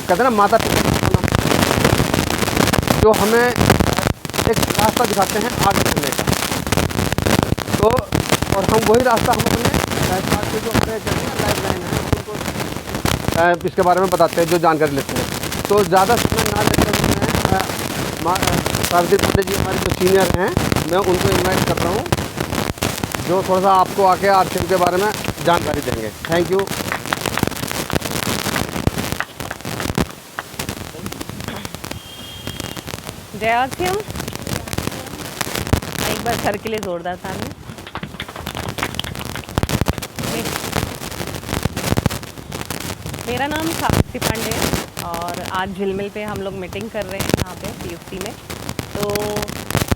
कहते हैं ना माता पिता का सपना, जो हमें एक रास्ता दिखाते हैं आगे बढ़ने का। तो और हम वही रास्ता हम अपने साथ के जो हमारे कहते हैं लाइफ लाइन है उनको इसके बारे में बताते हैं, जो जानकारी लेते हैं। तो ज़्यादा समय ना लेते मैं पारदीप पांडे जी हमारे जो सीनियर हैं, मैं उनको इनवाइट कर रहा हूँ, जो थोड़ा सा आपको आके आरसीएम के बारे में जानकारी देंगे। Thank you. जय आरसीएम। एक बार सर के लिए जोरदार ताली। मेरा नाम पारदीप पांडे है और आज झिलमिल पे हम लोग मीटिंग कर रहे हैं यहाँ पे पीयूसी में। तो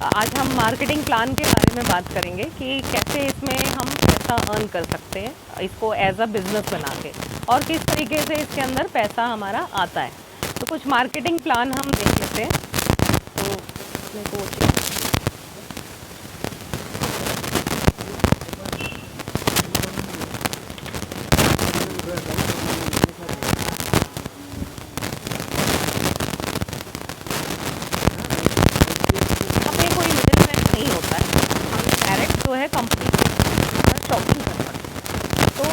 आज हम मार्केटिंग प्लान के बारे में बात करेंगे कि कैसे इसमें हम पैसा अर्न कर सकते हैं, इसको एज अ बिज़नेस बना के, और किस तरीके से इसके अंदर पैसा हमारा आता है। तो कुछ मार्केटिंग प्लान हम देख लेते हैं। तो अपने को है कंपनी शॉपिंग कर सकते। तो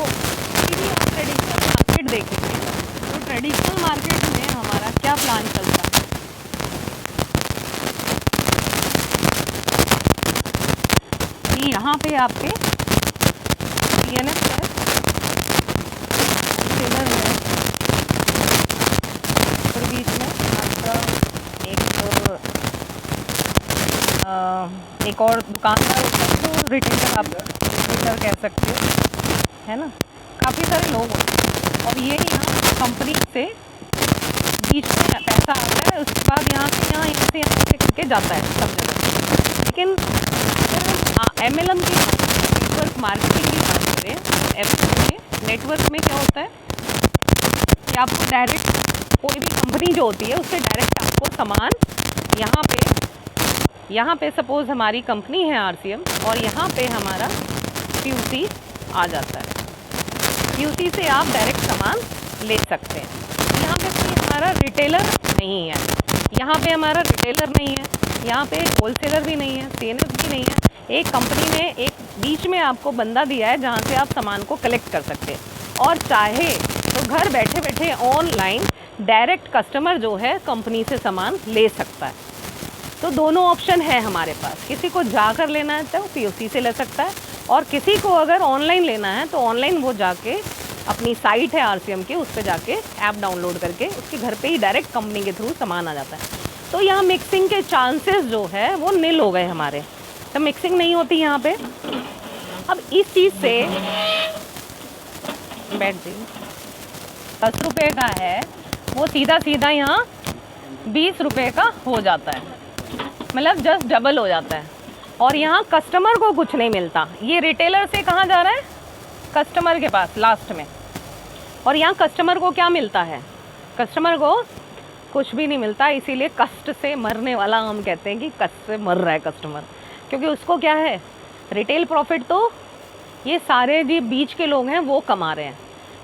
यदि आप ट्रेडिशनल मार्केट देखेंगे तो ट्रेडिशनल मार्केट में हमारा क्या प्लान चलता है। कि यहाँ पे आपके DNF है, सेलर है, और बीच में आपका एक और दुकानदार होता है, तो रिटेलर आप रिटेलर कह सकते हो, है ना। काफ़ी सारे लोग होते हैं और ये यहाँ कंपनी से बीच में पैसा आता है, उसके बाद यहाँ से करके जाता है सब जगह। लेकिन अगर MLM की नेटवर्क मार्केटिंग की बात करें तो MLM में नेटवर्क में क्या होता है कि आपको डायरेक्ट कोई भी कंपनी जो होती है उससे डायरेक्ट आपको सामान यहाँ पे सपोज़ हमारी कंपनी है आरसीएम और यहाँ पे हमारा पीयूसी आ जाता है। पीयूसी से आप डायरेक्ट सामान ले सकते हैं। यहाँ पे कोई हमारा रिटेलर नहीं है, यहाँ पे हमारा रिटेलर नहीं है, यहाँ पे होलसेलर भी नहीं है, CNF भी नहीं है। एक कंपनी ने एक बीच में आपको बंदा दिया है जहाँ से आप सामान को कलेक्ट कर सकते हैं, और चाहे तो घर बैठे बैठे ऑनलाइन डायरेक्ट कस्टमर जो है कंपनी से सामान ले सकता है। तो दोनों ऑप्शन है हमारे पास। किसी को जाकर लेना है तो पीयूसी से ले सकता है, और किसी को अगर ऑनलाइन लेना है तो ऑनलाइन वो जाके अपनी साइट है आरसीएम की, उस पर जाके ऐप डाउनलोड करके उसके घर पे ही डायरेक्ट कंपनी के थ्रू सामान आ जाता है। तो यहाँ मिक्सिंग के चांसेस जो है वो निल हो गए हमारे, तो मिक्सिंग नहीं होती यहाँ पे। अब इस चीज़ से बैठ जाइए, 10 रुपये का है वो सीधा सीधा यहाँ 20 रुपये का हो जाता है, मतलब जस्ट डबल हो जाता है। और यहाँ कस्टमर को कुछ नहीं मिलता, ये रिटेलर से कहाँ जा रहा है, कस्टमर के पास लास्ट में। और यहाँ कस्टमर को क्या मिलता है, कस्टमर को कुछ भी नहीं मिलता। इसीलिए कष्ट से मरने वाला हम कहते हैं कि कष्ट से मर रहा है कस्टमर, क्योंकि उसको क्या है, रिटेल प्रॉफिट तो ये सारे जी बीच के लोग हैं वो कमा रहे हैं।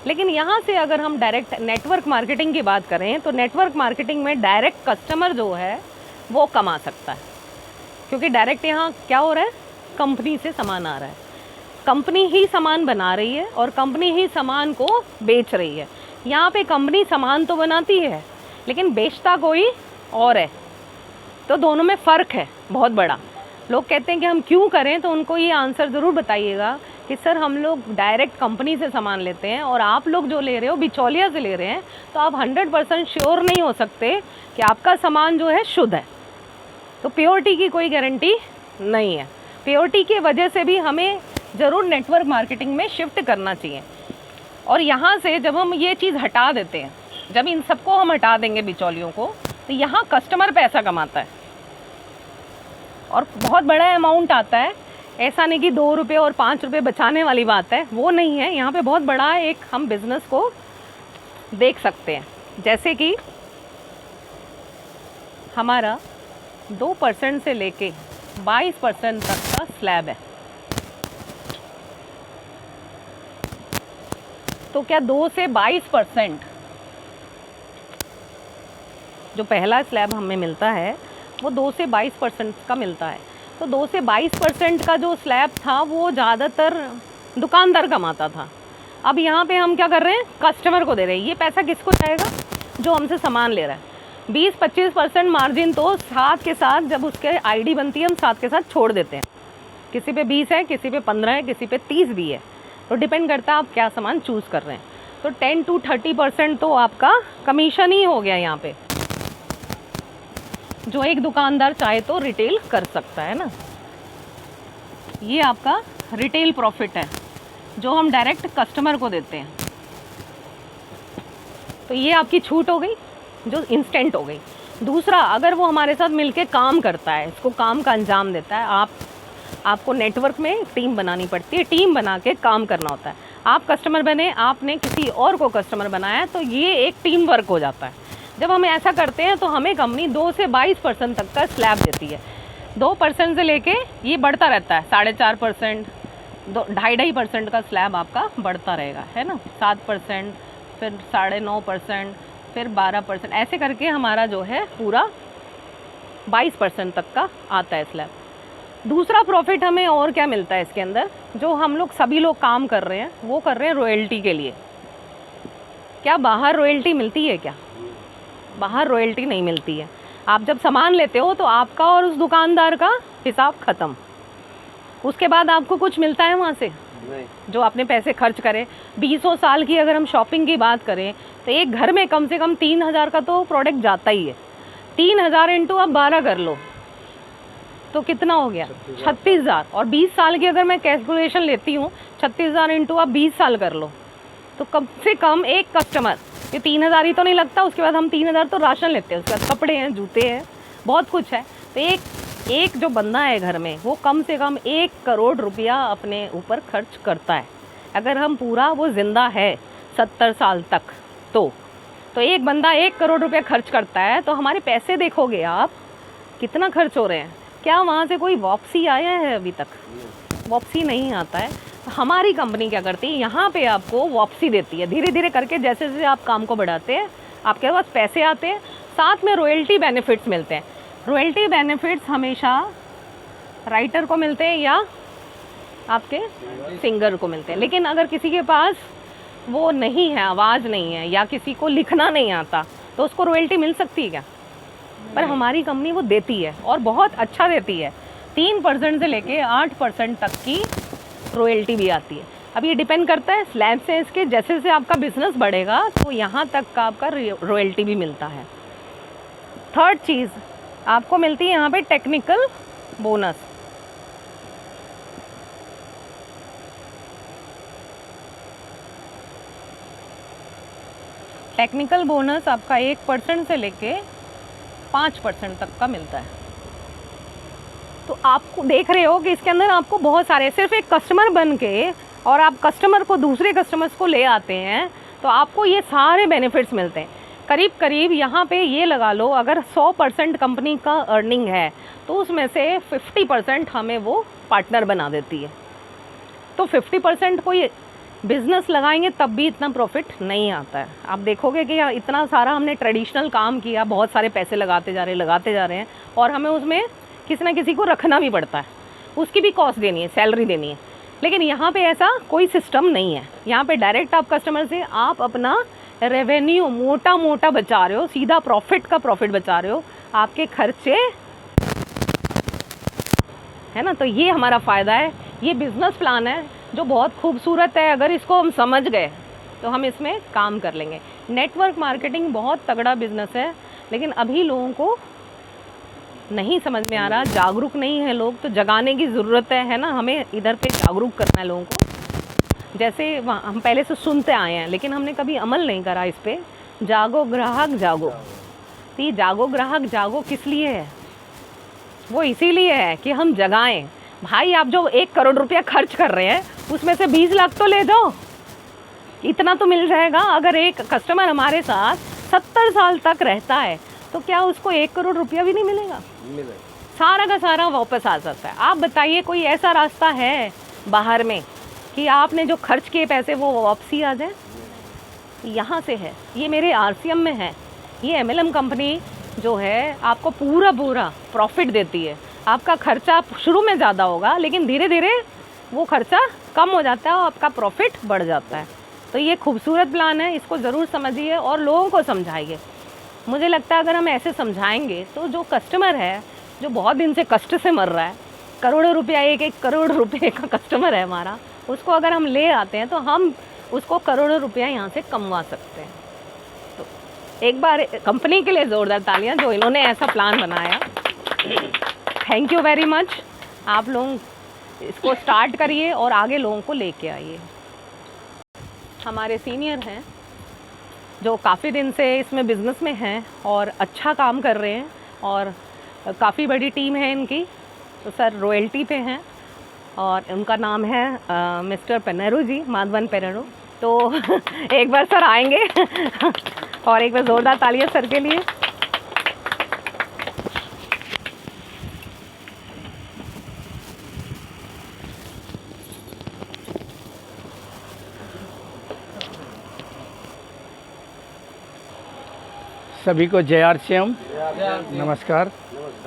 लेकिन यहाँ से अगर हम डायरेक्ट नेटवर्क मार्केटिंग की बात करें तो नेटवर्क मार्केटिंग में डायरेक्ट कस्टमर जो है वो कमा सकता है, क्योंकि डायरेक्ट यहाँ क्या हो रहा है, कंपनी से सामान आ रहा है, कंपनी ही सामान बना रही है और कंपनी ही सामान को बेच रही है। यहाँ पे कंपनी सामान तो बनाती है लेकिन बेचता कोई और है। तो दोनों में फ़र्क है बहुत बड़ा। लोग कहते हैं कि हम क्यों करें, तो उनको ये आंसर ज़रूर बताइएगा कि सर हम लोग डायरेक्ट कंपनी से सामान लेते हैं और आप लोग जो ले रहे हो बिचौलिया से ले रहे हैं, तो आप 100% श्योर नहीं हो सकते कि आपका सामान जो है शुद्ध है। तो प्योरिटी की कोई गारंटी नहीं है। प्योरिटी की वजह से भी हमें ज़रूर नेटवर्क मार्केटिंग में शिफ्ट करना चाहिए। और यहाँ से जब हम ये चीज़ हटा देते हैं, जब इन सबको हम हटा देंगे बिचौलियों को, तो यहाँ कस्टमर पैसा कमाता है और बहुत बड़ा अमाउंट आता है। ऐसा नहीं कि 2 रुपये और 5 रुपये बचाने वाली बात है, वो नहीं है। यहाँ पे बहुत बड़ा एक हम बिज़नेस को देख सकते हैं, जैसे कि हमारा 2% से लेके 22% तक का स्लैब है। तो क्या 2 से 22% जो पहला स्लैब हमें मिलता है वो 2 से 22% का मिलता है। तो 2 से 22% का जो स्लैब था वो ज़्यादातर दुकानदार कमाता था। अब यहाँ पे हम क्या कर रहे हैं, कस्टमर को दे रहे हैं। ये पैसा किसको जाएगा, जो हमसे सामान ले रहा है। 20-25% मार्जिन तो साथ के साथ जब उसके आईडी बनती है हम साथ के साथ छोड़ देते हैं। किसी पे 20 है, किसी पे 15 है, किसी पे 30 भी है, तो डिपेंड करता है आप क्या सामान चूज़ कर रहे हैं। तो 10 to 30% तो आपका कमीशन ही हो गया यहाँ पे, जो एक दुकानदार चाहे तो रिटेल कर सकता है ना। ये आपका रिटेल प्रॉफिट है जो हम डायरेक्ट कस्टमर को देते हैं। तो ये आपकी छूट हो गई जो इंस्टेंट हो गई। दूसरा, अगर वो हमारे साथ मिलके काम करता है, इसको काम का अंजाम देता है, आपको नेटवर्क में टीम बनानी पड़ती है, टीम बना के काम करना होता है। आप कस्टमर बने, आपने किसी और को कस्टमर बनाया, तो ये एक टीम वर्क हो जाता है। जब हम ऐसा करते हैं तो हमें कंपनी 2 से 22% तक का स्लैब देती है। 2% से लेके ये बढ़ता रहता है, 4.5%, 2.5% का स्लैब आपका बढ़ता रहेगा, है ना। 7%, फिर 9.5%, फिर 12%, ऐसे करके हमारा जो है पूरा 22% तक का आता है स्लैब। दूसरा प्रॉफिट हमें और क्या मिलता है इसके अंदर, जो हम लोग सभी लोग काम कर रहे हैं वो कर रहे हैं रॉयल्टी के लिए। क्या बाहर रॉयल्टी मिलती है क्या? बाहर रॉयल्टी नहीं मिलती है। आप जब सामान लेते हो तो आपका और उस दुकानदार का हिसाब ख़त्म। उसके बाद आपको कुछ मिलता है वहाँ से नहीं। जो आपने पैसे खर्च करे, 20 साल की अगर हम शॉपिंग की बात करें तो एक घर में कम से कम 3000 का तो प्रोडक्ट जाता ही है। 3000 इंटू आप 12 कर लो तो कितना हो गया, 36,000। और 20 साल की अगर मैं कैलकुलेशन लेती हूँ, 36,000 इंटू आप 20 साल कर लो तो कम से कम एक कस्टमर, ये 3000 ही तो नहीं लगता। उसके बाद हम 3000 तो राशन लेते हैं, उसके बाद कपड़े हैं, जूते हैं, बहुत कुछ है। तो एक जो बंदा है घर में वो कम से कम 1 करोड़ रुपया अपने ऊपर खर्च करता है। अगर हम पूरा वो ज़िंदा है 70 साल तक तो एक बंदा 1 करोड़ रुपया खर्च करता है। तो हमारे पैसे देखोगे आप कितना खर्च हो रहे हैं। क्या वहाँ से कोई वापसी आया है? अभी तक वापसी नहीं आता है। हमारी कंपनी क्या करती है, यहाँ पे आपको वापसी देती है। धीरे धीरे करके जैसे जैसे आप काम को बढ़ाते हैं आपके पास पैसे आते हैं, साथ में रॉयल्टी बेनिफिट्स मिलते हैं। रॉयल्टी बेनिफिट्स हमेशा राइटर को मिलते हैं या आपके सिंगर को मिलते हैं। लेकिन अगर किसी के पास वो नहीं है, आवाज़ नहीं है, या किसी को लिखना नहीं आता, तो उसको रॉयल्टी मिल सकती है क्या? पर हमारी कंपनी वो देती है और बहुत अच्छा देती है। 3% से लेके 8% तक की रॉयल्टी भी आती है। अब ये डिपेंड करता है स्लैब से इसके, जैसे जैसे आपका बिजनेस बढ़ेगा तो यहाँ तक का आपका रॉयल्टी भी मिलता है। थर्ड चीज़ आपको मिलती है यहाँ पे टेक्निकल बोनस। टेक्निकल बोनस आपका 1% से लेके 5% तक का मिलता है। तो आपको देख रहे हो कि इसके अंदर आपको बहुत सारे, सिर्फ एक कस्टमर बन के और आप कस्टमर को दूसरे कस्टमर्स को ले आते हैं तो आपको ये सारे बेनिफिट्स मिलते हैं। करीब करीब यहाँ पे ये लगा लो, अगर 100% कंपनी का अर्निंग है तो उसमें से 50% हमें वो पार्टनर बना देती है। तो 50% कोई बिज़नेस लगाएंगे तब भी इतना प्रॉफिट नहीं आता है। आप देखोगे कि इतना सारा हमने ट्रेडिशनल काम किया, बहुत सारे पैसे लगाते जा रहे हैं और हमें उसमें किसी ना किसी को रखना भी पड़ता है, उसकी भी कॉस्ट देनी है, सैलरी देनी है। लेकिन यहाँ पे ऐसा कोई सिस्टम नहीं है। यहाँ पे डायरेक्ट आप कस्टमर से आप अपना रेवेन्यू मोटा मोटा बचा रहे हो, सीधा प्रॉफिट का प्रॉफिट बचा रहे हो, आपके खर्चे, है ना। तो ये हमारा फ़ायदा है। ये बिज़नेस प्लान है जो बहुत खूबसूरत है। अगर इसको हम समझ गए तो हम इसमें काम कर लेंगे। नेटवर्क मार्केटिंग बहुत तगड़ा बिज़नेस है, लेकिन अभी लोगों को नहीं समझ में आ रहा, जागरूक नहीं है लोग। तो जगाने की ज़रूरत है ना। हमें इधर पे जागरूक करना है लोगों को। जैसे हम पहले से सुनते आए हैं लेकिन हमने कभी अमल नहीं करा इस पर। जागो ग्राहक जागो। तो ये जागो ग्राहक जागो किस लिए है? वो इसीलिए है कि हम जगाएं। भाई आप जो 1 करोड़ रुपया खर्च कर रहे हैं उसमें से 20 लाख तो ले जाओ, इतना तो मिल जाएगा। अगर एक कस्टमर हमारे साथ 70 साल तक रहता है तो क्या उसको 1 करोड़ रुपया भी नहीं मिलेगा? सारा का सारा वापस आ सकता है। आप बताइए कोई ऐसा रास्ता है बाहर में कि आपने जो खर्च किए पैसे वो वापसी आ जाए? यहाँ से है। ये मेरे RCM में है। ये MLM कंपनी जो है आपको पूरा प्रॉफिट देती है। आपका खर्चा शुरू में ज़्यादा होगा, लेकिन धीरे धीरे वो खर्चा कम हो जाता है और आपका प्रॉफिट बढ़ जाता है। तो ये खूबसूरत प्लान है, इसको ज़रूर समझिए और लोगों को समझाइए। मुझे लगता है अगर हम ऐसे समझाएंगे तो जो कस्टमर है, जो बहुत दिन से कष्ट से मर रहा है, करोड़ों रुपया, एक करोड़ रुपये का कस्टमर है हमारा, उसको अगर हम ले आते हैं तो हम उसको करोड़ों रुपया यहाँ से कमवा सकते हैं। तो एक बार कंपनी के लिए ज़ोरदार तालियां जो इन्होंने ऐसा प्लान बनाया। Thank you very much. आप लोग इसको स्टार्ट करिए और आगे लोगों को लेके आइए। हमारे सीनियर हैं जो काफ़ी दिन से इसमें बिज़नेस में हैं और अच्छा काम कर रहे हैं और काफ़ी बड़ी टीम है इनकी। तो सर रॉयल्टी पे हैं और उनका नाम है मिस्टर पेनेरू जी, माधवन पेनेरू। तो एक बार सर आएंगे और एक बार ज़ोरदार तालियां सर के लिए। सभी को जय आरसीएम, नमस्कार।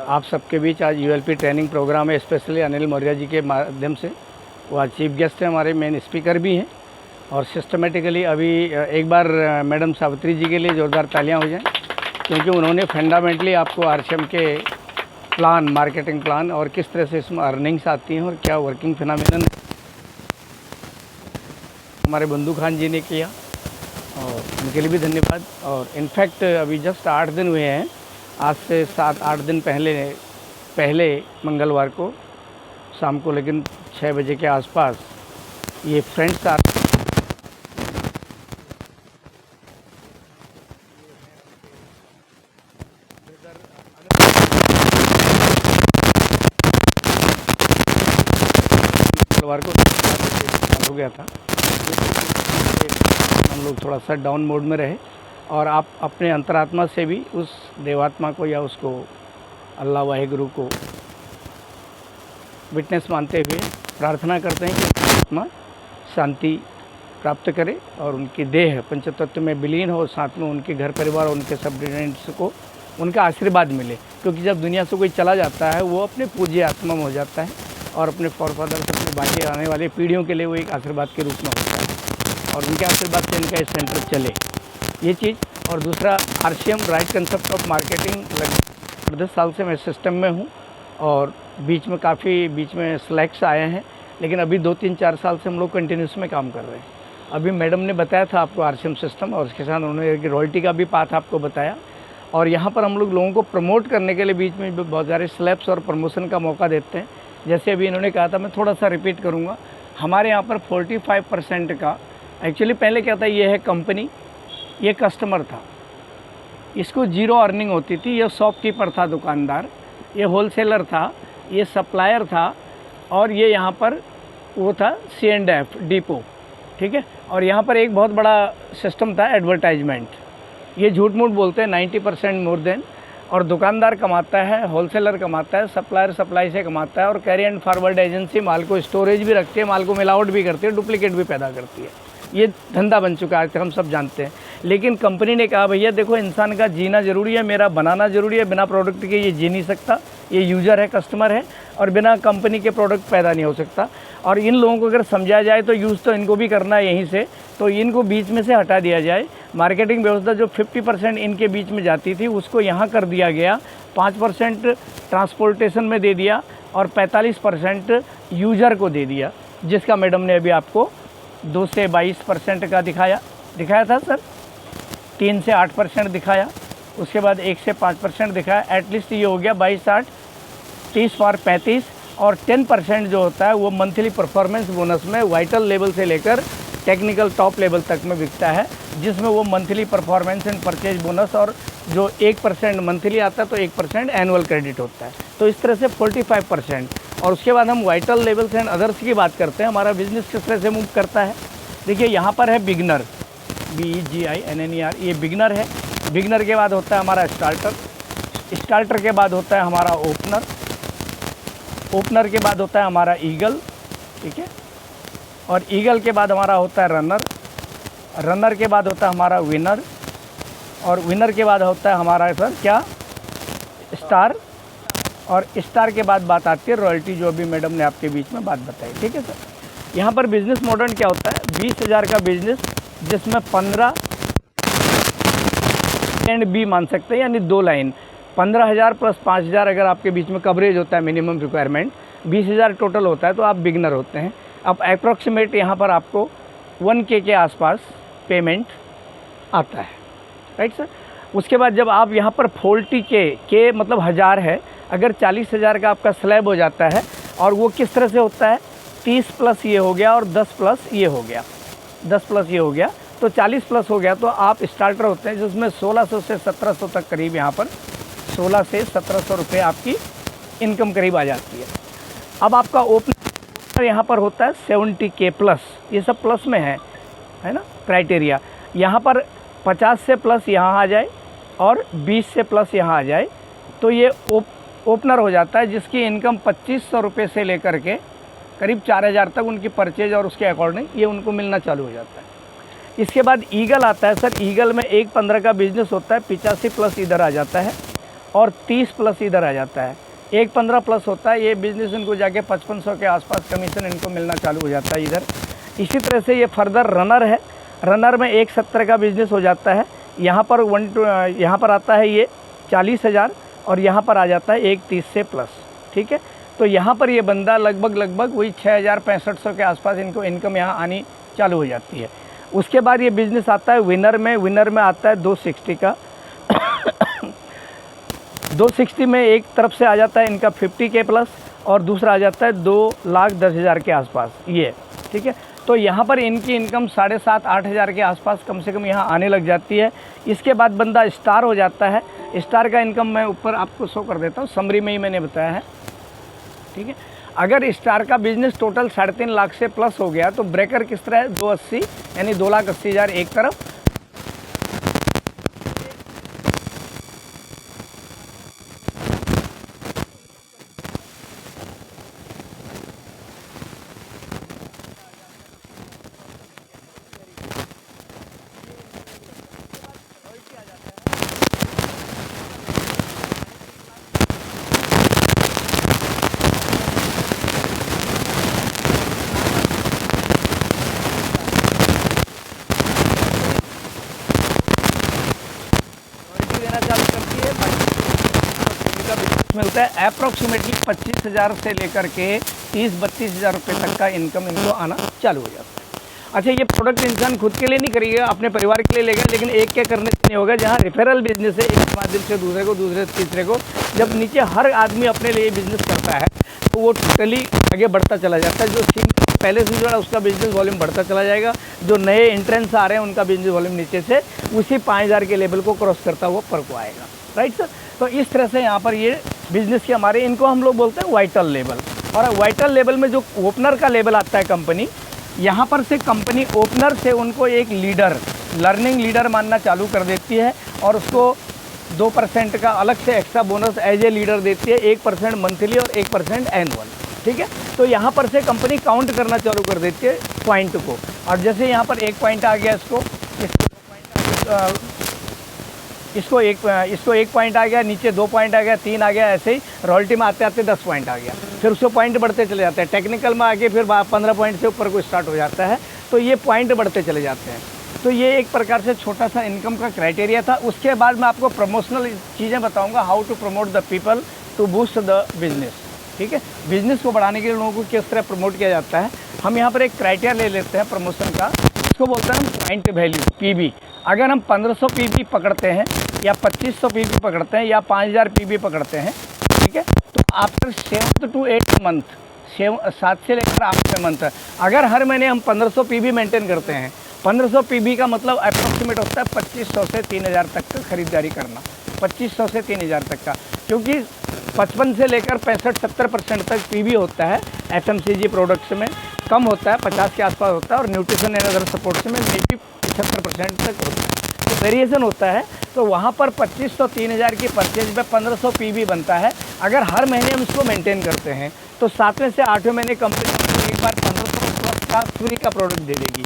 आप सबके बीच आज यूएलपी ट्रेनिंग प्रोग्राम है, स्पेशली अनिल मौर्य जी के माध्यम से। वो आज चीफ गेस्ट हैं, हमारे मेन स्पीकर भी हैं। और सिस्टमेटिकली अभी एक बार मैडम सावित्री जी के लिए ज़ोरदार तालियां हो जाएं, क्योंकि उन्होंने फंडामेंटली आपको आरसीएम के प्लान, मार्केटिंग प्लान और किस तरह से इसमें अर्निंग्स आती हैं और क्या वर्किंग फिनोमेनन हमारे बंधु खान जी ने किया, और उनके लिए भी धन्यवाद। और इनफैक्ट अभी जस्ट 8 दिन हुए हैं, आज से 7-8 दिन पहले मंगलवार को शाम को, लेकिन 6 बजे के आसपास ये फ्रेंड्स मंगलवार को हो गया था। हम लोग थोड़ा सा डाउन मोड में रहे और आप अपने अंतरात्मा से भी उस देवात्मा को या उसको अल्लाह वाहिगुरु को विटनेस मानते हुए प्रार्थना करते हैं कि आत्मा शांति प्राप्त करे और उनकी देह पंचतत्व में विलीन हो, साथ में उनके घर परिवार और उनके सबऑर्डिनेट्स को उनका आशीर्वाद मिले। क्योंकि जब दुनिया से कोई चला जाता है वो अपने पूज्य आत्मा में हो जाता है और अपने फॉरफादर्स, अपने बाकी आने वाले पीढ़ियों के लिए वो एक आशीर्वाद के रूप में होता है और उनके आशीर्वाद से इनका सेंटर चले, ये चीज़। और दूसरा, RCM right concept of marketing लगभग 10 साल से मैं सिस्टम में हूँ और बीच में स्लैक्स आए हैं, लेकिन अभी 2-3-4 साल से हम लोग कंटिन्यूस में काम कर रहे हैं। अभी मैडम ने बताया था आपको आरसीएम सिस्टम, और उसके साथ उन्होंने रॉयल्टी का भी पाथ आपको बताया। और यहाँ पर हम लोगों को प्रमोट करने के लिए बीच में बहुत सारे स्लैब्स और प्रमोशन का मौका देते हैं। जैसे अभी इन्होंने कहा था, मैं थोड़ा सा रिपीट करूँगा। हमारे यहाँ पर 45% का, एक्चुअली पहले क्या था, ये है कंपनी, ये कस्टमर था, इसको 0 अर्निंग होती थी। ये शॉपकीपर था, दुकानदार, ये होलसेलर था, ये सप्लायर था, और ये यहाँ पर वो था C&F डिपो, ठीक है। और यहाँ पर एक बहुत बड़ा सिस्टम था एडवर्टाइजमेंट। ये झूठ मूठ बोलते हैं 90% मोर देन। और दुकानदार कमाता है, होलसेलर कमाता है, सप्लायर सप्लाई से कमाता है, और कैरी एंड फॉरवर्ड एजेंसी माल को स्टोरेज भी रखती है, माल को मिलावट भी करती है, डुप्लीकेट भी पैदा करती है। ये धंधा बन चुका है, हम सब जानते हैं। लेकिन कंपनी ने कहा, भैया देखो, इंसान का जीना ज़रूरी है, मेरा बनाना ज़रूरी है, बिना प्रोडक्ट के ये जी नहीं सकता। ये यूज़र है, कस्टमर है, और बिना कंपनी के प्रोडक्ट पैदा नहीं हो सकता। और इन लोगों को अगर समझा जाए तो यूज़ तो इनको भी करना है यहीं से, तो इनको बीच में से हटा दिया जाए। मार्केटिंग व्यवस्था जो 50% इनके बीच में जाती थी उसको यहाँ कर दिया गया, 5% ट्रांसपोर्टेशन में दे दिया और 45% यूज़र को दे दिया, जिसका मैडम ने अभी आपको 2 से 22% का दिखाया था सर, 3 से 8% दिखाया, उसके बाद 1 से 5% दिखाया। एटलीस्ट ये हो गया 22-8, 30 और 35, और 10% जो होता है वो मंथली परफॉर्मेंस बोनस में वाइटल लेवल से लेकर टेक्निकल टॉप लेवल तक में बिकता है, जिसमें वो monthly performance and purchase bonus और जो 1% मंथली आता है तो 1% एनुअल क्रेडिट होता है। तो इस तरह से 45%। और उसके बाद हम वाइटल लेवल्स एंड अदर्स की बात करते हैं, हमारा बिजनेस किस तरह से मूव करता है। देखिए यहाँ पर है बिगनर, BEGINNER, ये बिगनर है। बिगनर के बाद होता है हमारा स्टार्टर, स्टार्टर के बाद होता है हमारा ओपनर, ओपनर के बाद होता है हमारा ईगल, ठीक है, और ईगल के बाद हमारा होता है रनर, रनर के बाद होता है हमारा विनर, और विनर के बाद होता है हमारा सर क्या, स्टार, और स्टार के बाद बात आती है रॉयल्टी, जो अभी मैडम ने आपके बीच में बात बताई। ठीक है सर। यहाँ पर बिजनेस मॉडल क्या होता है, 20,000 का बिजनेस जिसमें 15 एंड बी मान सकते हैं, यानी 2 लाइन, 15,000 प्लस 5,000 अगर आपके बीच में कवरेज होता है मिनिमम रिक्वायरमेंट, 20,000 टोटल होता है, तो आप बिगनर होते हैं। अब अप्रॉक्सीमेट यहाँ पर आपको 1K के आसपास पेमेंट आता है, राइट सर। उसके बाद जब आप यहाँ पर 40K के मतलब 1000 है, अगर 40,000 का आपका स्लैब हो जाता है, और वो किस तरह से होता है, 30 प्लस ये हो गया और 10 प्लस ये हो गया, 10 प्लस ये हो गया, तो 40 प्लस हो गया, तो आप स्टार्टर होते हैं, जिसमें 1600 से 1700 तक करीब, यहाँ पर 16 से 1700 रुपये आपकी इनकम करीब आ जाती है। अब आपका ओपनर यहाँ पर होता है 70K प्लस, ये सब प्लस में है ना क्राइटेरिया। यहाँ पर 50 से प्लस यहाँ आ जाए और 20 से प्लस यहाँ आ जाए, तो ये ओपनर हो जाता है, जिसकी इनकम 2500 रुपये से लेकर के करीब 4000 तक उनकी परचेज और उसके अकॉर्डिंग ये उनको मिलना चालू हो जाता है। इसके बाद ईगल आता है सर। ईगल में 1,15 का बिजनेस होता है, 85 प्लस इधर आ जाता है और 30 प्लस इधर आ जाता है। 1,15 प्लस होता है, ये बिज़नेस इनको जाके 5500 के आसपास कमीशन इनको मिलना चालू हो जाता है इधर। इसी तरह से ये फर्दर रनर है। रनर में 1,70 का बिजनेस हो जाता है, यहाँ पर आता है ये 40,000 और यहाँ पर आ जाता है 1,30 से प्लस। ठीक है, तो यहाँ पर ये बंदा लगभग वही 6,000-6500 के आसपास इनको इनकम यहाँ आनी चालू हो जाती है। उसके बाद ये बिज़नेस आता है विनर में आता है 260 का 260 में एक तरफ से आ जाता है इनका 50K प्लस और दूसरा आ जाता है 2,10,000 के आसपास ये। ठीक है, तो यहाँ पर इनकी इनकम 7,500-8 हज़ार के आसपास कम से कम यहाँ आने लग जाती है। इसके बाद बंदा स्टार हो जाता है। स्टार का इनकम मैं ऊपर आपको शो कर देता हूँ, समरी में ही मैंने बताया है। ठीक है, अगर स्टार का बिजनेस टोटल 3.5 लाख से प्लस हो गया तो ब्रेकर किस तरह है, 280 यानी 2,80,000 एक तरफ, मिलता है अप्रॉक्सीमेटली 25,000 से लेकर के 30-32,000 रुपये तक का इनकम इनको आना चालू हो जाता है। अच्छा, ये प्रोडक्ट इंसान खुद के लिए नहीं करेगा, अपने परिवार के लिए लेगा, लेकिन एक क्या करने से नहीं होगा। जहाँ रेफरल बिजनेस है, एक माध्यम से दूसरे को, दूसरे से तीसरे को, जब नीचे हर आदमी अपने लिए बिजनेस करता है तो वो टोटली आगे बढ़ता चला जाता है। जो सीनियर पहले से जुड़ा उसका बिजनेस वॉल्यूम बढ़ता चला जाएगा, जो नए एंट्रेंस आ रहे हैं उनका बिजनेस वॉल्यूम नीचे से उसी 5,000 के लेवल को क्रॉस करता हुआ ऊपर को आएगा। राइट सर, तो इस तरह से यहाँ पर ये बिजनेस के हमारे, इनको हम लोग बोलते हैं वाइटल लेवल। और वाइटल लेवल में जो ओपनर का लेवल आता है कंपनी, यहाँ पर से कंपनी ओपनर से उनको एक लीडर, लर्निंग लीडर मानना चालू कर देती है और उसको 2% का अलग से extra bonus as a leader देती है, 1% मंथली और 1% एनुअल। ठीक है, तो यहाँ पर से कंपनी काउंट करना चालू कर देती है पॉइंट को। और जैसे यहाँ पर 1 पॉइंट आ गया, इसको एक पॉइंट आ गया, नीचे 2 पॉइंट आ गया, 3 आ गया, ऐसे ही रॉयल्टी में आते आते 10 पॉइंट आ गया, फिर उसको पॉइंट बढ़ते चले जाते हैं। टेक्निकल में आगे फिर 15 पॉइंट से ऊपर को स्टार्ट हो जाता है, तो ये पॉइंट बढ़ते चले जाते हैं। तो ये एक प्रकार से छोटा सा इनकम का क्राइटेरिया था। उसके बाद मैं आपको प्रमोशनल चीज़ें बताऊँगा, how to promote the people to boost the business. ठीक है, बिजनेस को बढ़ाने के लिए लोगों को किस तरह प्रमोट किया जाता है। हम यहाँ पर एक क्राइटेरिया ले लेते हैं प्रमोशन का, इसको बोलते हैं हम पॉइंट वैल्यू, पीबी। अगर हम 1500 पीबी पकड़ते हैं या 2500 पीबी पकड़ते हैं या 5000 पीबी पकड़ते हैं, ठीक है, तो आफ्टर 7 to 8 मंथ, 7 से लेकर 8 मंथ, अगर हर महीने हम 1500 पीबी मेंटेन करते हैं, 1500 पीबी का मतलब अप्रॉक्सीमेट होता है 2500 से 3000 तक का खरीदारी करना, 2500 से 3000 तक का, क्योंकि 55 से लेकर 65-70% तक पीबी होता है एफएमसीजी प्रोडक्ट्स में, कम होता है 50 के आसपास होता है, और न्यूट्रिशन एंड अदर सपोर्ट्स में मे बी 75% तक होता है, तो वेरिएशन होता है। तो वहाँ पर 2500-3000 की परचेज में 1500 पीबी बनता है। अगर हर महीने हम इसको मेंटेन करते हैं तो 7वें से 8वें महीने कंपनी एक बार 1500 प्लस का फ्री का प्रोडक्ट दे देगी।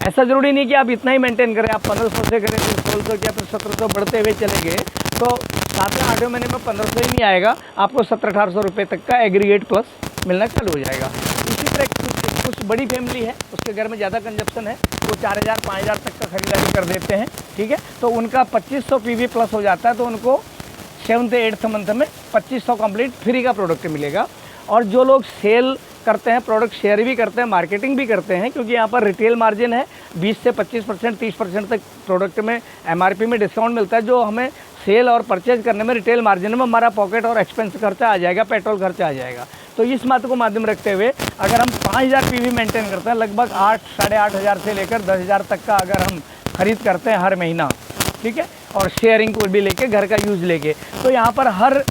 ऐसा ज़रूरी नहीं कि आप इतना ही मेंटेन करें, आप 1500 से करें फिर 1600 किया फिर 1700 बढ़ते हुए चले गए तो 7वें-8वें महीने में 1500 ही नहीं आएगा, आपको 1700-1800 रुपये तक का एग्रीगेट प्लस मिलना चालू हो जाएगा। इसी तरह कुछ बड़ी फैमिली है, उसके घर में ज़्यादा कंजप्शन है, वो 4000-5000 तक का खरीदारी कर देते हैं, ठीक है, तो उनका 2500 PV प्लस हो जाता है, तो उनको 7th-8th मंथ में 2500 कंप्लीट फ्री का प्रोडक्ट मिलेगा। और जो लोग सेल करते हैं, प्रोडक्ट शेयर भी करते हैं, मार्केटिंग भी करते हैं, क्योंकि यहाँ पर रिटेल मार्जिन है 20 से 25%, 30% तक प्रोडक्ट में MRP में डिस्काउंट मिलता है, जो हमें सेल और परचेज करने में रिटेल मार्जिन में हमारा पॉकेट और एक्सपेंस खर्चा आ जाएगा, पेट्रोल खर्चा आ जाएगा। तो इस बात को माध्यम रखते हुए अगर हम 5000 PV मेंटेन करते हैं, लगभग 8-8,500 से लेकर 10,000 तक का अगर हम खरीद करते हैं हर महीना, ठीक है, और शेयरिंग को भी लेके, घर का यूज़ लेके, तो यहाँ पर हर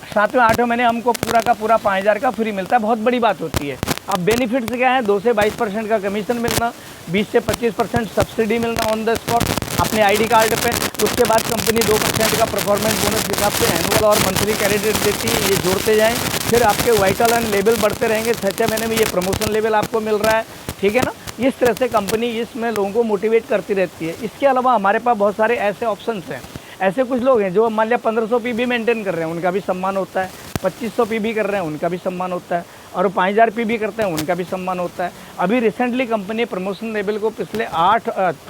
7वें-8वें महीने हमको पूरा का पूरा 5000 का फ्री मिलता है। बहुत बड़ी बात होती है। अब बेनिफिट्स क्या है? 2 से 22% का कमीशन मिलना, 20 से 25% सब्सिडी मिलना ऑन द स्पॉट अपने ID कार्ड पे। उसके बाद कंपनी 2% का परफॉर्मेंस बोनस हिसाब से एनुअल और मंथली क्रेडिट देती है, ये जोड़ते जाएँ, फिर आपके वाइटल एंड लेवल बढ़ते रहेंगे। 6 महीने में ये प्रमोशन लेवल आपको मिल रहा है, ठीक है ना। इस तरह से कंपनी इसमें लोगों को मोटिवेट करती रहती है। इसके अलावा हमारे पास बहुत सारे ऐसे ऑप्शंस हैं। ऐसे कुछ लोग हैं जो मान लिया 1500 PV मेंटेन कर रहे हैं, उनका भी सम्मान होता है, 2500 PV कर रहे हैं, उनका भी सम्मान होता है, और 5000 PV करते हैं, उनका भी सम्मान होता है। अभी रिसेंटली कंपनी प्रमोशन लेवल को पिछले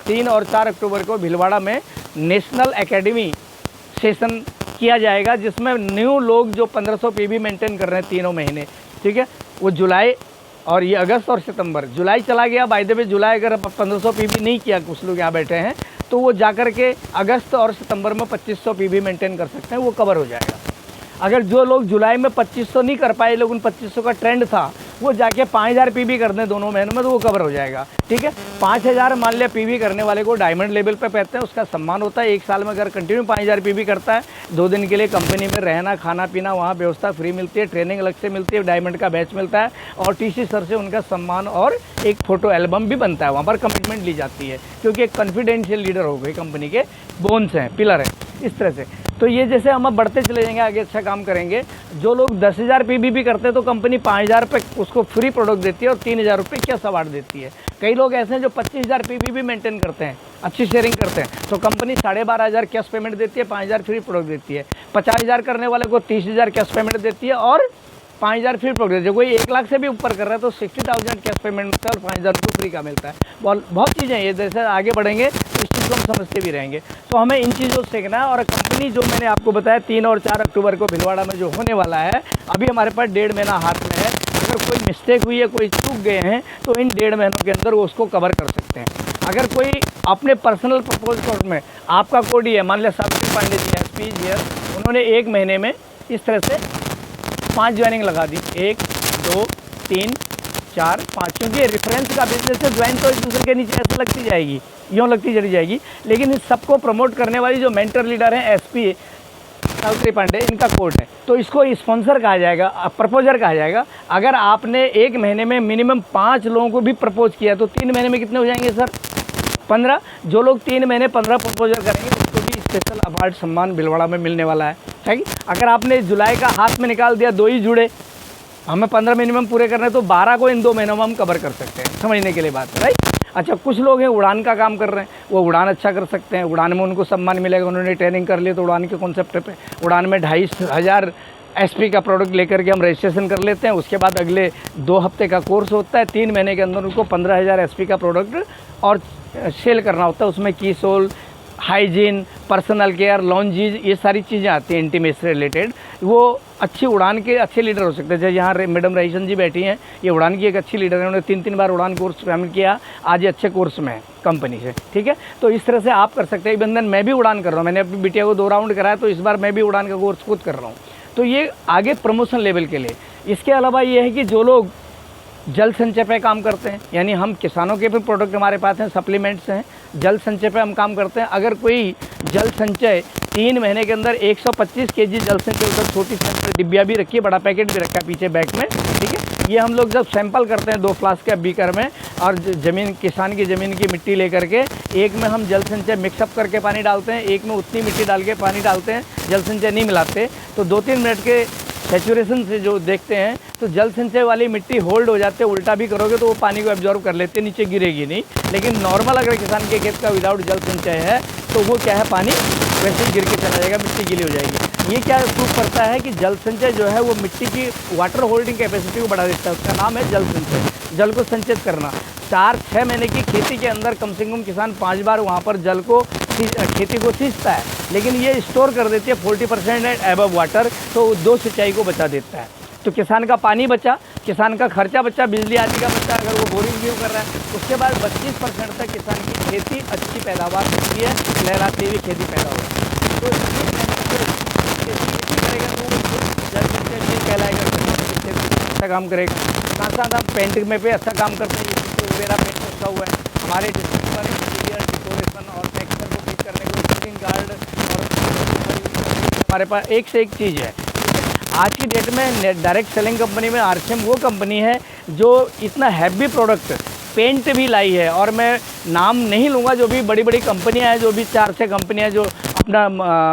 3 और 4 अक्टूबर को भीलवाड़ा में नेशनल एकेडमी सेशन किया जाएगा, जिसमें न्यू लोग जो 1500 PV मेंटेन कर रहे हैं तीनों महीने, ठीक है, वो जुलाई और ये अगस्त और सितंबर, जुलाई चला गया, बाय द वे जुलाई अगर 1500 PV नहीं किया, कुछ लोग यहाँ बैठे हैं, तो वो जाकर के अगस्त और सितंबर में 2500 PV मेंटेन कर सकते हैं, वो कवर हो जाएगा। अगर जो लोग जुलाई में 2500 नहीं कर पाए, लेकिन 2500 का ट्रेंड था, वो जाके 5000 PV कर दें दोनों महीनों में, तो वो कवर हो जाएगा, ठीक है। 5000 मान लिया PV करने वाले को डायमंड लेवल पे कहते हैं, उसका सम्मान होता है। 1 साल में अगर कंटिन्यू 5000 PV करता है, 2 दिन के लिए कंपनी में रहना, खाना पीना, वहाँ व्यवस्था फ्री मिलती है, ट्रेनिंग अलग से मिलती है, डायमंड का बैच मिलता है, और TC सर से उनका सम्मान और एक फ़ोटो एल्बम भी बनता है। वहाँ पर कमिटमेंट ली जाती है, क्योंकि एक कॉन्फिडेंशियल लीडर हो गए, कंपनी के बोन्स हैं, पिलर हैं, इस तरह से। तो ये जैसे हम अब बढ़ते चले जाएंगे, आगे अच्छा काम करेंगे। जो लोग 10,000 PV भी करते हैं, तो कंपनी 5000 पे उसको फ्री प्रोडक्ट देती है और 3000 रुपये कैश अवार्ड देती है। कई लोग ऐसे हैं जो 25,000 PV भी मेंटेन करते हैं, अच्छी शेयरिंग करते हैं, तो कंपनी 12,500 कैश पेमेंट देती है, 5000 फ्री प्रोडक्ट देती है। 50,000 करने वाले को 30,000 कैश पेमेंट देती है और 5000 फ्री प्रोडक्ट देती है। कोई 1 लाख से भी ऊपर कर रहा है तो 60,000 कैश पेमेंट मिलता है और 5000 को फ्री का मिलता है। बहुत चीज़ें ये, जैसे आगे बढ़ेंगे तो इस चीज़ को हम समझते भी रहेंगे। तो हमें इन चीज़ों से सीखना है। और कंपनी जो मैंने आपको बताया 3 और 4 अक्टूबर को भीलवाड़ा में जो होने वाला है, अभी हमारे पास 1.5 महीना हाथ में है। अगर कोई मिस्टेक हुई है, कोई चूक गए हैं, तो इन 1.5 महीनों के अंदर वो उसको कवर कर सकते हैं। अगर कोई अपने पर्सनल प्रपोज कोड में आपका कोड ही है, मान लिया सावित्री पांडे जी SP हियर, उन्होंने 1 महीने में इस तरह से 5 ज्वाइनिंग लगा दी, 1 2 3 4 5, क्योंकि रेफरेंस का बिजनेस है, ज्वाइन तो एक दूसरे के नीचे ऐसे लगती जाएगी, यूँ लगती चली जाएगी। लेकिन इस सबको प्रमोट करने वाली जो मेंटर लीडर हैं SP सावित्री पांडे, इनका कोड है, तो इसको स्पॉन्सर कहा जाएगा, प्रपोजर कहा जाएगा। अगर आपने 1 महीने में मिनिमम 5 लोगों को भी प्रपोज किया, तो 3 महीने में कितने हो जाएंगे सर? 15। जो लोग 3 महीने 15 प्रपोजल करेंगे, उसको भी स्पेशल अवार्ड सम्मान भीलवाड़ा में मिलने वाला है। अगर आपने जुलाई का हाथ में निकाल दिया, 2 ही जुड़े, हमें 15 मिनिमम पूरे करने, तो 12 को इन 2 महीनों में हम कवर कर सकते हैं, समझने के लिए बात, राइट। अच्छा, कुछ लोग हैं उड़ान का काम कर रहे हैं, वो उड़ान अच्छा कर सकते हैं, उड़ान में उनको सम्मान मिलेगा, उन्होंने ट्रेनिंग कर ली, तो उड़ान के कॉन्सेप्ट पे उड़ान में 2,500 SP का प्रोडक्ट लेकर के हम रजिस्ट्रेशन कर लेते हैं। उसके बाद अगले 2 हफ्ते का कोर्स होता है, 3 महीने के अंदर उनको 15,000 SP का प्रोडक्ट और सेल करना होता है। उसमें की सोल, हाइजीन, पर्सनल केयर, लॉन्जीज, ये सारी चीज़ें आती हैं इंटीमेट से रिलेटेड। वो अच्छी उड़ान के अच्छे लीडर हो सकते हैं। जैसे यहाँ मैडम रईसन जी बैठी हैं, ये उड़ान की एक अच्छी लीडर है, उन्होंने 3 बार उड़ान कोर्स शामिल किया, आज ये अच्छे कोर्स में है कंपनी से, ठीक है। तो इस तरह से आप कर सकते हैं। बंधन मैं भी उड़ान कर रहा हूँ, मैंने अपनी बिटिया को 2 राउंड कराया, तो इस बार मैं भी उड़ान का कोर्स खुद कर रहा हूँ। तो ये आगे प्रमोशन लेवल के लिए। इसके अलावा ये है कि जो लोग जल संचय पे काम करते हैं, यानी हम किसानों के भी प्रोडक्ट हमारे पास हैं, सप्लीमेंट्स हैं, जल संचय पे हम काम करते हैं। अगर कोई जल संचय 3 महीने के अंदर 125 kg जल संचय, उधर छोटी डिब्बिया भी रखी है, बड़ा पैकेट भी रखा है पीछे बैग में, ठीक है। ये हम लोग जब सैंपल करते हैं 2 फ्लास्क के बीकर में, और ज़मीन, किसान की ज़मीन की मिट्टी लेकर के, एक में हम जल संचय मिक्सअप करके पानी डालते हैं, एक में उतनी मिट्टी डाल के पानी डालते हैं, जल संचय नहीं मिलाते। तो 2-3 मिनट के सेचुरेशन से जो देखते हैं तो जल संचय वाली मिट्टी होल्ड हो जाते, उल्टा भी करोगे तो वो पानी को एब्जॉर्ब कर लेते, नीचे गिरेगी नहीं। लेकिन नॉर्मल अगर किसान के खेत का विदाउट जल संचय है तो वो क्या है, पानी वैसे ही गिर के चला जाएगा, मिट्टी गीली हो जाएगी। ये क्या प्रूव करता है कि जल संचय जो है वो मिट्टी की वाटर होल्डिंग कैपेसिटी को बढ़ा देता है। उसका नाम है जल संचय, जल को संचित करना। 4-6 महीने की खेती के अंदर कम से कम किसान 5 बार वहाँ पर जल को खेती को सींचता है, लेकिन ये स्टोर कर देती है 40% एंड एबव वाटर, तो 2 सिंचाई को बचा देता है। तो किसान का पानी बचा, किसान का खर्चा बचा, बिजली आदि का बचा, अगर वो बोरिंग भी कर रहा है। उसके बाद 25% तक किसान की खेती अच्छी पैदावार होती है, लहराती हुई खेती पैदा होती है। तो खेती करेगा तो जल संचय भी कहलाएगा, अच्छा काम करेगा। साथ साथ हम पेंटिंग में भी अच्छा काम करते हैं, जैसे मेरा पेंट रखा हुआ है हमारे डिस्ट्रिक्ट पर, इंटीरियर डेकोरेशन और टेक्सचर को ठीक करने को ग्रीटिंग कार्ड और हमारे पास एक से एक चीज़ है। आज की डेट में डायरेक्ट सेलिंग कंपनी में आरसीएम वो कंपनी है जो इतना हैवी प्रोडक्ट पेंट भी लाई है। और मैं नाम नहीं लूँगा, जो भी बड़ी बड़ी कंपनियां हैं, जो भी 4-6 कंपनियां जो अपना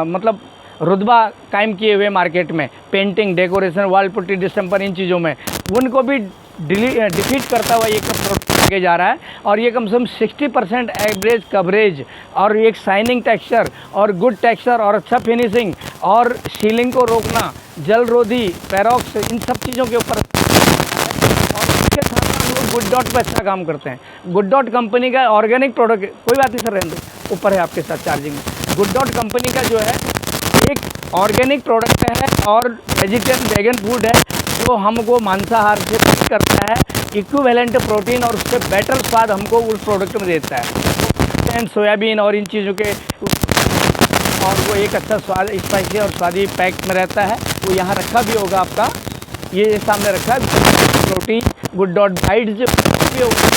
मतलब रुतबा कायम किए हुए मार्केट में, painting, decoration, wall putty, distemper, इन चीज़ों में, उनको भी डिफीट करता हुआ ये प्रोडक्ट आगे जा रहा है। और ये कम से कम 60% एवरेज कवरेज और एक शाइनिंग टेक्सचर और गुड टेक्सचर और अच्छा फिनिशिंग और सीलिंग को रोकना, जल रोधी, पैरोक्स, इन सब चीज़ों के ऊपर। और इसके साथ साथ लोग गुड डॉट पर अच्छा काम करते हैं। गुड डॉट कंपनी का ऑर्गेनिक प्रोडक्ट, कोई बात नहीं सर, रहने दो, ऊपर है आपके साथ चार्जिंग। गुड डॉट कंपनी का जो है एक ऑर्गेनिक प्रोडक्ट है और वेजिटेरियन वेगन फूड है, जो हमको मांसाहार से मुक्त करता है, इक्विवेलेंट प्रोटीन और उससे बेटर स्वाद हमको उस प्रोडक्ट में देता है। एंड सोयाबीन और इन चीज़ों के, और वो एक अच्छा स्वाद, स्पाइसी और स्वादी पैक में रहता है। वो यहाँ रखा भी होगा आपका, ये सामने रखा है, प्रोटीन गुड डॉट बाइट्स भी होगा।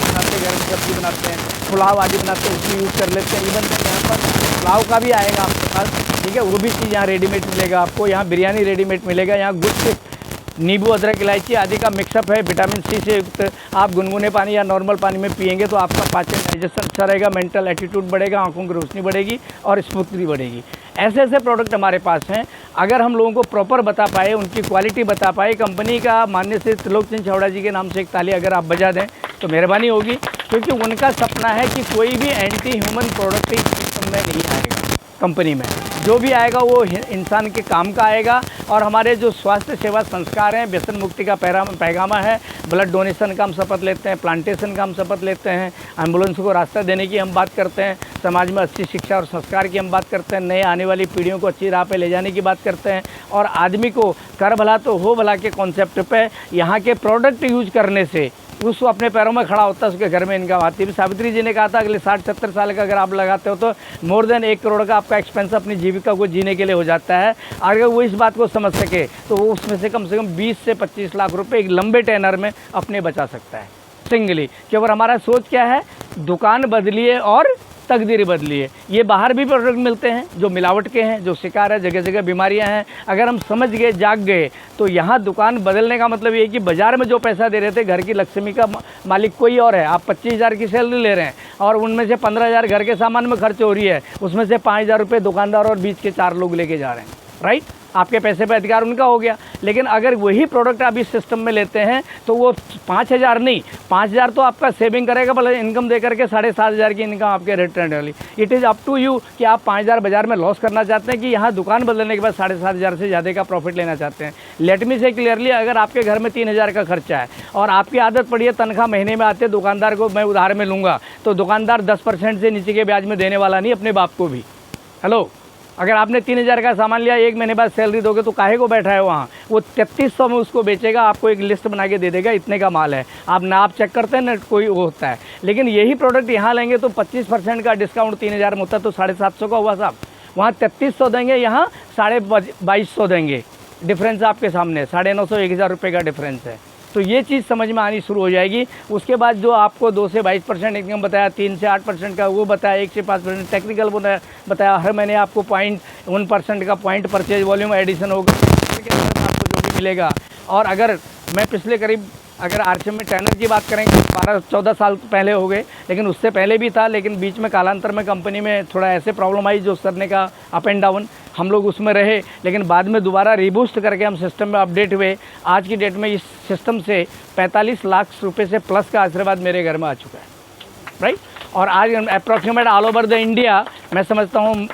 बनाते घर में सब्जी बनाते हैं, पुलाव आदि बनाते हैं, उसमें यूज़ कर लेते हैं। इवन यहाँ पर पुलाव का भी आएगा आपके पास, ठीक है, वो भी चीज़ यहाँ रेडीमेड मिलेगा आपको। यहाँ बिरयानी रेडीमेड मिलेगा। यहाँ गुड नींबू, अदरक, इलायची आदि का मिक्सअप है, विटामिन सी से युक्त। आप गुनगुने पानी या नॉर्मल पानी में पिएंगे तो आपका पाचन, डाइजेशन अच्छा रहेगा, मेंटल एटीट्यूड बढ़ेगा, आंखों की रोशनी बढ़ेगी और स्मूथली बढ़ेगी। ऐसे ऐसे प्रोडक्ट हमारे पास हैं। अगर हम लोगों को प्रॉपर बता पाए, उनकी क्वालिटी बता पाए, कंपनी का माननीय से त्रिलोक चंद छाबड़ा जी के नाम से एक ताली अगर आप बजा दें तो मेहरबानी होगी, क्योंकि उनका सपना है कि कोई भी एंटी ह्यूमन प्रोडक्ट इस सिस्टम में नहीं आएगा। कंपनी में जो भी आएगा वो इंसान के काम का आएगा। और हमारे जो स्वास्थ्य सेवा संस्कार हैं, व्यसन मुक्ति का पैगामा है, ब्लड डोनेशन का हम शपथ लेते हैं, प्लांटेशन का हम शपथ लेते हैं, एम्बुलेंस को रास्ता देने की हम बात करते हैं, समाज में अच्छी शिक्षा और संस्कार की हम बात करते हैं, नए आने वाली पीढ़ियों को अच्छी राह पे ले जाने की बात करते हैं, और आदमी को कर भला तो हो भला के कॉन्सेप्ट पे यहाँ के प्रोडक्ट यूज करने से उसको अपने पैरों में खड़ा होता है, उसके घर में इनकम आती है। सावित्री जी ने कहा था अगले 60-70 साल का अगर आप लगाते हो तो मोर देन 1 करोड़ का आपका एक्सपेंस अपनी जीविका को जीने के लिए हो जाता है। अगर वो इस बात को समझ सके तो वो उसमें से कम 20 से 25 लाख रुपए एक लंबे टेनर में अपने बचा सकता है सिंगली। क्योंकि हमारा सोच क्या है, दुकान बदलिए और तकदीर बदलिए। ये बाहर भी प्रोडक्ट मिलते हैं जो मिलावट के हैं, जो शिकार है, जगह जगह बीमारियां हैं। अगर हम समझ गए, जाग गए, तो यहाँ दुकान बदलने का मतलब ये है कि बाज़ार में जो पैसा दे रहे थे, घर की लक्ष्मी का मालिक कोई और है। आप 25,000 की सैलरी ले रहे हैं और उनमें से 15,000 घर के सामान में खर्च हो रही है, उसमें से 5,000 रुपये दुकानदार और बीच के 4 लोग लेके जा रहे हैं, राइट। आपके पैसे पे अधिकार उनका हो गया। लेकिन अगर वही प्रोडक्ट आप इस सिस्टम में लेते हैं तो वो 5,000 नहीं, 5,000 तो आपका सेविंग करेगा, भले इनकम दे करके 7,500 की इनकम आपके रिटर्न वाली। It is up to you कि आप 5,000 बाजार में लॉस करना चाहते हैं कि यहाँ दुकान बदलने के बाद 7,500 से ज़्यादा का प्रॉफिट लेना चाहते हैं। लेट मी से क्लियरली, अगर आपके घर में 3,000 का खर्चा है और आपकी आदत पड़ी है तनख्वाह महीने में आते दुकानदार को मैं उधार में लूँगा, तो दुकानदार 10% से नीचे के ब्याज में देने वाला नहीं अपने बाप को भी। हेलो, अगर आपने 3,000 का सामान लिया, 1 महीने बाद सैलरी दोगे तो काहे को बैठा है वहाँ, वो 3300 में उसको बेचेगा, आपको एक लिस्ट बना के दे देगा, इतने का माल है। आप नाप चेक करते हैं ना, कोई वो होता है। लेकिन यही प्रोडक्ट यहाँ लेंगे तो 25% का डिस्काउंट 3,000 में होता है तो 750 का हुआ साहब। वहाँ 3300 देंगे, यहाँ 2250 देंगे। डिफरेंस आपके सामने 950 1,000 रुपये का डिफरेंस है। तो ये चीज़ समझ में आनी शुरू हो जाएगी। उसके बाद जो आपको 2 से 22% इनकम बताया, 3 से 8% का वो बताया, 1 से 5% टेक्निकल बताया, हर महीने आपको 0.1% का पॉइंट परचेज वॉल्यूम एडिशन होगा, आपको जो भी मिलेगा। और अगर मैं पिछले करीब अगर आरसीएम में ट्रेनर की बात करें 12-14 साल पहले हो गए, लेकिन उससे पहले भी था, लेकिन बीच में कालांतर में कंपनी में थोड़ा ऐसे प्रॉब्लम आई जो सर ने कहा अप एंड डाउन, हम लोग उसमें रहे, लेकिन बाद में दोबारा रीबूस्ट करके हम सिस्टम में अपडेट हुए। आज की डेट में इस सिस्टम से 45 लाख रुपए से प्लस का आशीर्वाद मेरे घर में आ चुका है, राइट। और आज approximate all over the India मैं समझता हूँ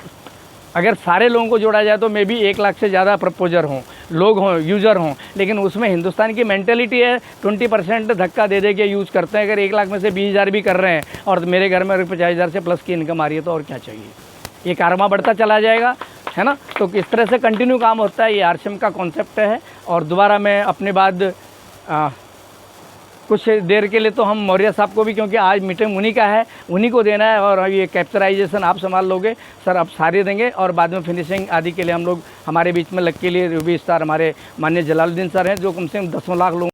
अगर सारे लोगों को जोड़ा जाए तो मे भी 1 लाख से ज़्यादा प्रपोजर हों, लोग हों, यूज़र हों, लेकिन उसमें हिंदुस्तान की मेंटेलिटी है 20% धक्का दे के यूज़ करते हैं। अगर 1 लाख में से 20,000 भी कर रहे हैं और मेरे घर में 50,000 से प्लस की इनकम आ रही है तो और क्या चाहिए। ये कारमा बढ़ता चला जाएगा, है ना। तो किस तरह से कंटिन्यू काम होता है, ये आरसीएम का कॉन्सेप्ट है। और दोबारा मैं अपने बाद कुछ देर के लिए तो हम मौर्य साहब को भी, क्योंकि आज मीटिंग उन्हीं का है, उन्हीं को देना है, और ये कैप्चराइजेशन आप संभाल लोगे सर, आप सारे देंगे। और बाद में फिनिशिंग आदि के लिए हम लोग, हमारे बीच में लग के लिए रूबी स्टार हमारे माननीय जलालुद्दीन सर हैं, जो कम से कम 10 लाख लोग